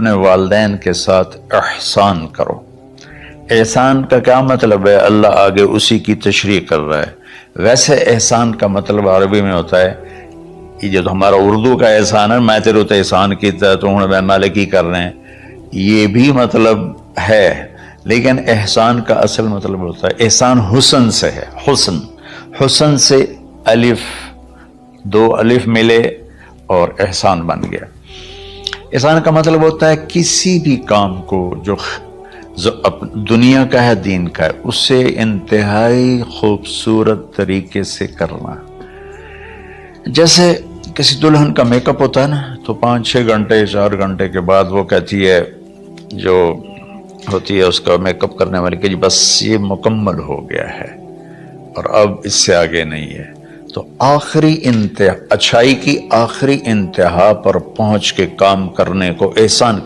اپنے والدین کے ساتھ احسان کرو۔ احسان کا کیا مطلب ہے؟ اللہ آگے اسی کی تشریح کر رہا ہے۔ ویسے احسان کا مطلب عربی میں ہوتا ہے، یہ جو ہمارا اردو کا احسان ہے، میں تیرے تے احسان کیتا تو ہوں میں مالک ہی کر رہے ہیں، یہ بھی مطلب ہے، لیکن احسان کا اصل مطلب ہوتا ہے احسان حسن سے ہے۔ حسن سے الف، دو الف ملے اور احسان بن گیا۔ احسان کا مطلب ہوتا ہے کسی بھی کام کو جو دنیا کا ہے، دین کا ہے، اس سے انتہائی خوبصورت طریقے سے کرنا۔ جیسے کسی دلہن کا میک اپ ہوتا ہے نا، تو 5-6 گھنٹے 4 گھنٹے کے بعد وہ کہتی ہے، جو ہوتی ہے اس کا میک اپ کرنے والی، کہ جی بس یہ مکمل ہو گیا ہے اور اب اس سے آگے نہیں ہے۔ تو آخری اچھائی کی آخری انتہا پر پہنچ کے کام کرنے کو احسان کہتے ہیں۔